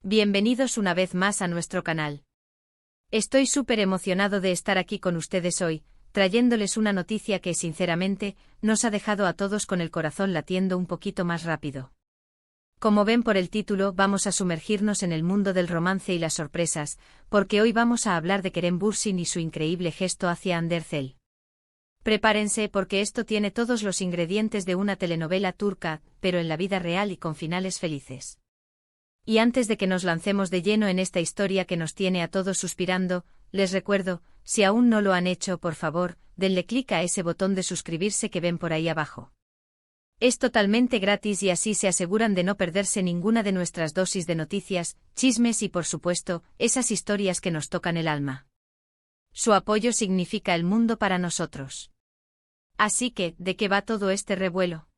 Bienvenidos una vez más a nuestro canal. Estoy súper emocionado de estar aquí con ustedes hoy, trayéndoles una noticia que, sinceramente, nos ha dejado a todos con el corazón latiendo un poquito más rápido. Como ven por el título, vamos a sumergirnos en el mundo del romance y las sorpresas, porque hoy vamos a hablar de Kerem Bürsin y su increíble gesto hacia Hande Erçel. Prepárense porque esto tiene todos los ingredientes de una telenovela turca, pero en la vida real y con finales felices. Y antes de que nos lancemos de lleno en esta historia que nos tiene a todos suspirando, les recuerdo, si aún no lo han hecho, por favor, denle clic a ese botón de suscribirse que ven por ahí abajo. Es totalmente gratis y así se aseguran de no perderse ninguna de nuestras dosis de noticias, chismes y por supuesto, esas historias que nos tocan el alma. Su apoyo significa el mundo para nosotros. Así que, ¿de qué va todo este revuelo?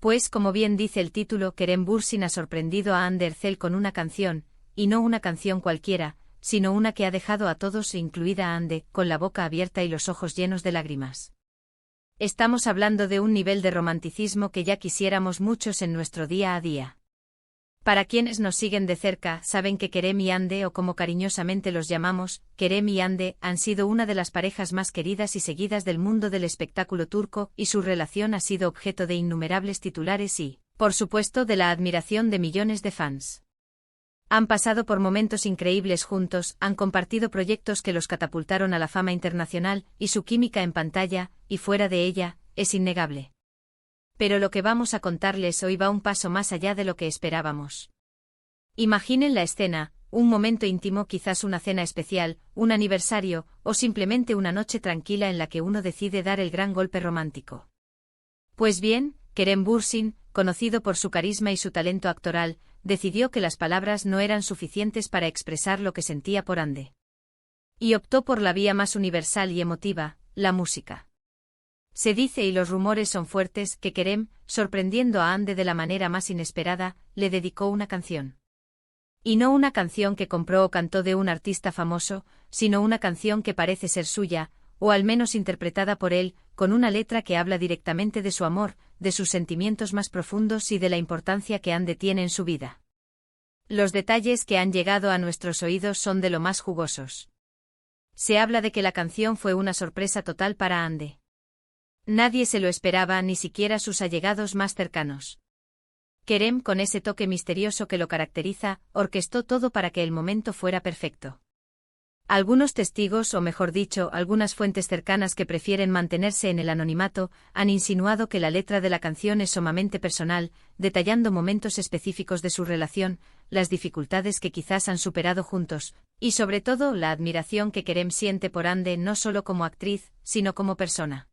Pues como bien dice el título, Kerem Bürsin ha sorprendido a Hande Erçel con una canción, y no una canción cualquiera, sino una que ha dejado a todos, incluida a Hande, con la boca abierta y los ojos llenos de lágrimas. Estamos hablando de un nivel de romanticismo que ya quisiéramos muchos en nuestro día a día. Para quienes nos siguen de cerca, saben que Kerem y Hande, o como cariñosamente los llamamos, Kerem y Hande, han sido una de las parejas más queridas y seguidas del mundo del espectáculo turco, y su relación ha sido objeto de innumerables titulares y, por supuesto, de la admiración de millones de fans. Han pasado por momentos increíbles juntos, han compartido proyectos que los catapultaron a la fama internacional, y su química en pantalla, y fuera de ella, es innegable. Pero lo que vamos a contarles hoy va un paso más allá de lo que esperábamos. Imaginen la escena, un momento íntimo, quizás una cena especial, un aniversario, o simplemente una noche tranquila en la que uno decide dar el gran golpe romántico. Pues bien, Kerem Bürsin, conocido por su carisma y su talento actoral, decidió que las palabras no eran suficientes para expresar lo que sentía por Hande. Y optó por la vía más universal y emotiva, la música. Se dice, y los rumores son fuertes, que Kerem, sorprendiendo a Hande de la manera más inesperada, le dedicó una canción. Y no una canción que compró o cantó de un artista famoso, sino una canción que parece ser suya, o al menos interpretada por él, con una letra que habla directamente de su amor, de sus sentimientos más profundos y de la importancia que Hande tiene en su vida. Los detalles que han llegado a nuestros oídos son de lo más jugosos. Se habla de que la canción fue una sorpresa total para Hande. Nadie se lo esperaba, ni siquiera sus allegados más cercanos. Kerem, con ese toque misterioso que lo caracteriza, orquestó todo para que el momento fuera perfecto. Algunos testigos, o mejor dicho, algunas fuentes cercanas que prefieren mantenerse en el anonimato, han insinuado que la letra de la canción es sumamente personal, detallando momentos específicos de su relación, las dificultades que quizás han superado juntos, y sobre todo, la admiración que Kerem siente por Hande no solo como actriz, sino como persona.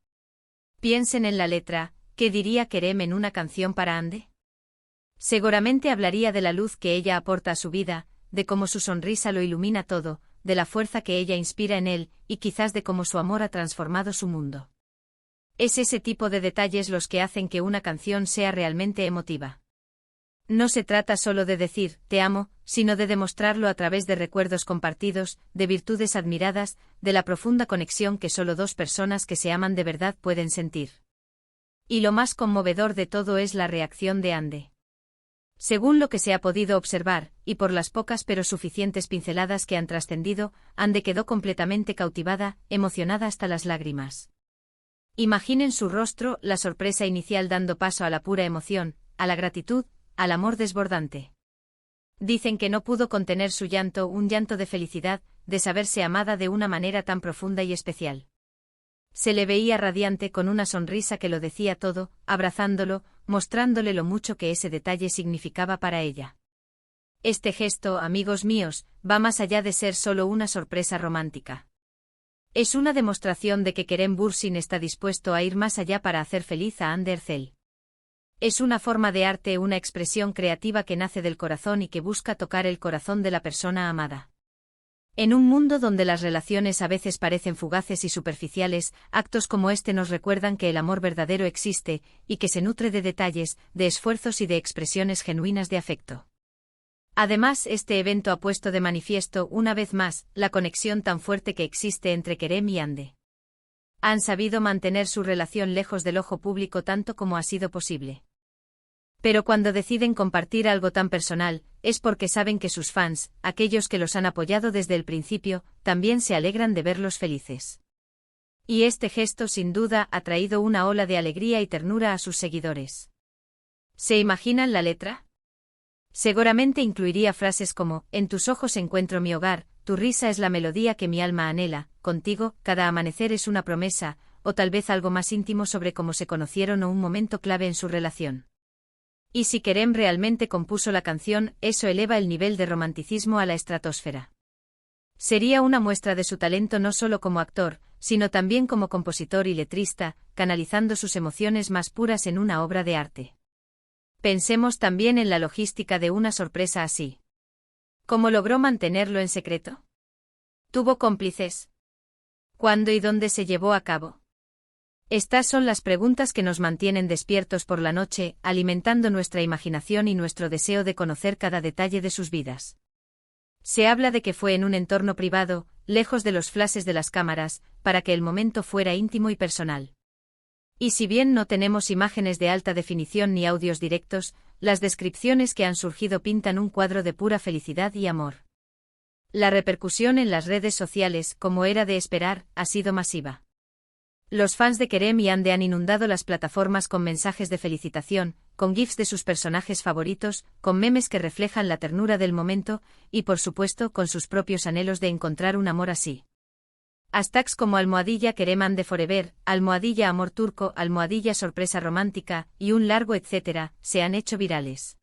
Piensen en la letra, ¿qué diría Kerem en una canción para Hande? Seguramente hablaría de la luz que ella aporta a su vida, de cómo su sonrisa lo ilumina todo, de la fuerza que ella inspira en él, y quizás de cómo su amor ha transformado su mundo. Es ese tipo de detalles los que hacen que una canción sea realmente emotiva. No se trata solo de decir, te amo, sino de demostrarlo a través de recuerdos compartidos, de virtudes admiradas, de la profunda conexión que solo dos personas que se aman de verdad pueden sentir. Y lo más conmovedor de todo es la reacción de Hande. Según lo que se ha podido observar, y por las pocas pero suficientes pinceladas que han trascendido, Hande quedó completamente cautivada, emocionada hasta las lágrimas. Imaginen su rostro, la sorpresa inicial dando paso a la pura emoción, a la gratitud, al amor desbordante. Dicen que no pudo contener su llanto, un llanto de felicidad, de saberse amada de una manera tan profunda y especial. Se le veía radiante con una sonrisa que lo decía todo, abrazándolo, mostrándole lo mucho que ese detalle significaba para ella. Este gesto, amigos míos, va más allá de ser solo una sorpresa romántica. Es una demostración de que Kerem Bürsin está dispuesto a ir más allá para hacer feliz a Hande Erçel. Es una forma de arte, una expresión creativa que nace del corazón y que busca tocar el corazón de la persona amada. En un mundo donde las relaciones a veces parecen fugaces y superficiales, actos como este nos recuerdan que el amor verdadero existe, y que se nutre de detalles, de esfuerzos y de expresiones genuinas de afecto. Además, este evento ha puesto de manifiesto, una vez más, la conexión tan fuerte que existe entre Kerem y Hande. Han sabido mantener su relación lejos del ojo público tanto como ha sido posible. Pero cuando deciden compartir algo tan personal, es porque saben que sus fans, aquellos que los han apoyado desde el principio, también se alegran de verlos felices. Y este gesto sin duda ha traído una ola de alegría y ternura a sus seguidores. ¿Se imaginan la letra? Seguramente incluiría frases como: en tus ojos encuentro mi hogar, tu risa es la melodía que mi alma anhela, contigo, cada amanecer es una promesa, o tal vez algo más íntimo sobre cómo se conocieron o un momento clave en su relación. Y si Kerem realmente compuso la canción, eso eleva el nivel de romanticismo a la estratosfera. Sería una muestra de su talento no solo como actor, sino también como compositor y letrista, canalizando sus emociones más puras en una obra de arte. Pensemos también en la logística de una sorpresa así. ¿Cómo logró mantenerlo en secreto? ¿Tuvo cómplices? ¿Cuándo y dónde se llevó a cabo? Estas son las preguntas que nos mantienen despiertos por la noche, alimentando nuestra imaginación y nuestro deseo de conocer cada detalle de sus vidas. Se habla de que fue en un entorno privado, lejos de los flashes de las cámaras, para que el momento fuera íntimo y personal. Y si bien no tenemos imágenes de alta definición ni audios directos, las descripciones que han surgido pintan un cuadro de pura felicidad y amor. La repercusión en las redes sociales, como era de esperar, ha sido masiva. Los fans de Kerem y Hande han inundado las plataformas con mensajes de felicitación, con GIFs de sus personajes favoritos, con memes que reflejan la ternura del momento, y por supuesto con sus propios anhelos de encontrar un amor así. Hashtags como #Kerem Hande Forever, #Amor Turco, #Sorpresa Romántica, y un largo etcétera, se han hecho virales.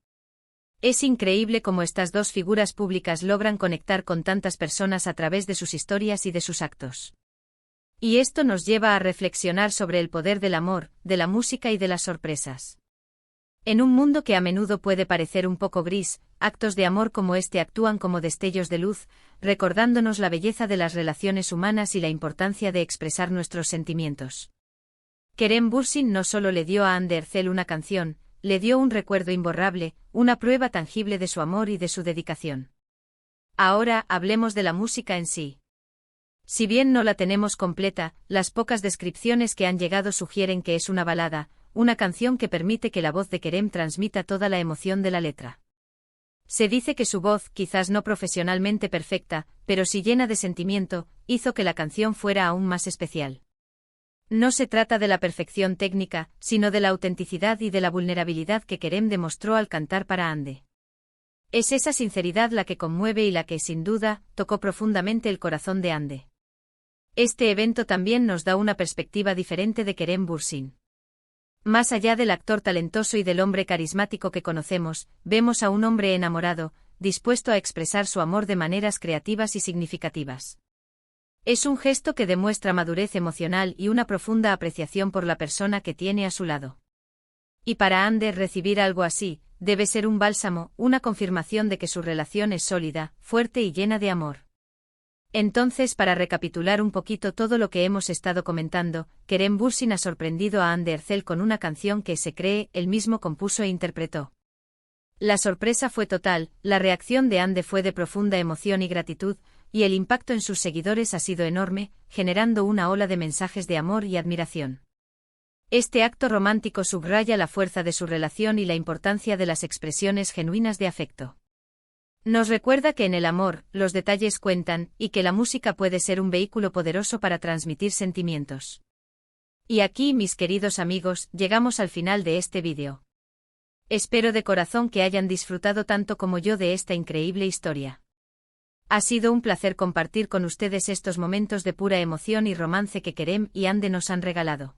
Es increíble cómo estas dos figuras públicas logran conectar con tantas personas a través de sus historias y de sus actos. Y esto nos lleva a reflexionar sobre el poder del amor, de la música y de las sorpresas. En un mundo que a menudo puede parecer un poco gris, actos de amor como este actúan como destellos de luz, recordándonos la belleza de las relaciones humanas y la importancia de expresar nuestros sentimientos. Kerem Bürsin no solo le dio a Hande Erçel una canción, le dio un recuerdo imborrable, una prueba tangible de su amor y de su dedicación. Ahora hablemos de la música en sí. Si bien no la tenemos completa, las pocas descripciones que han llegado sugieren que es una balada, una canción que permite que la voz de Kerem transmita toda la emoción de la letra. Se dice que su voz, quizás no profesionalmente perfecta, pero sí llena de sentimiento, hizo que la canción fuera aún más especial. No se trata de la perfección técnica, sino de la autenticidad y de la vulnerabilidad que Kerem demostró al cantar para Hande. Es esa sinceridad la que conmueve y la que, sin duda, tocó profundamente el corazón de Hande. Este evento también nos da una perspectiva diferente de Kerem Bürsin. Más allá del actor talentoso y del hombre carismático que conocemos, vemos a un hombre enamorado, dispuesto a expresar su amor de maneras creativas y significativas. Es un gesto que demuestra madurez emocional y una profunda apreciación por la persona que tiene a su lado. Y para Hande recibir algo así, debe ser un bálsamo, una confirmación de que su relación es sólida, fuerte y llena de amor. Entonces, para recapitular un poquito todo lo que hemos estado comentando, Kerem Bürsin ha sorprendido a Hande Erçel con una canción que se cree, él mismo compuso e interpretó. La sorpresa fue total, la reacción de Hande fue de profunda emoción y gratitud, y el impacto en sus seguidores ha sido enorme, generando una ola de mensajes de amor y admiración. Este acto romántico subraya la fuerza de su relación y la importancia de las expresiones genuinas de afecto. Nos recuerda que en el amor, los detalles cuentan, y que la música puede ser un vehículo poderoso para transmitir sentimientos. Y aquí, mis queridos amigos, llegamos al final de este vídeo. Espero de corazón que hayan disfrutado tanto como yo de esta increíble historia. Ha sido un placer compartir con ustedes estos momentos de pura emoción y romance que Kerem y Hande nos han regalado.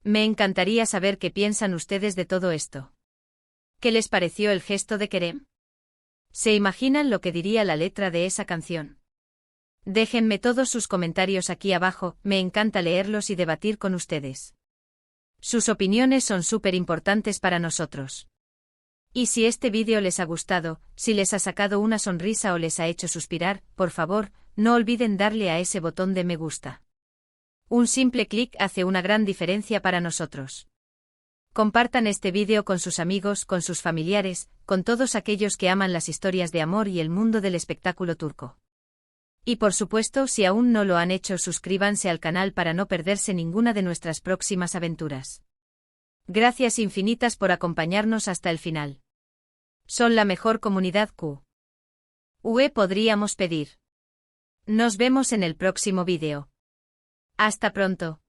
Me encantaría saber qué piensan ustedes de todo esto. ¿Qué les pareció el gesto de Kerem? ¿Se imaginan lo que diría la letra de esa canción? Déjenme todos sus comentarios aquí abajo, me encanta leerlos y debatir con ustedes. Sus opiniones son súper importantes para nosotros. Y si este vídeo les ha gustado, si les ha sacado una sonrisa o les ha hecho suspirar, por favor, no olviden darle a ese botón de me gusta. Un simple clic hace una gran diferencia para nosotros. Compartan este vídeo con sus amigos, con sus familiares, con todos aquellos que aman las historias de amor y el mundo del espectáculo turco. Y por supuesto, si aún no lo han hecho, suscríbanse al canal para no perderse ninguna de nuestras próximas aventuras. Gracias infinitas por acompañarnos hasta el final. Son la mejor comunidad QE podríamos pedir. Nos vemos en el próximo vídeo. Hasta pronto.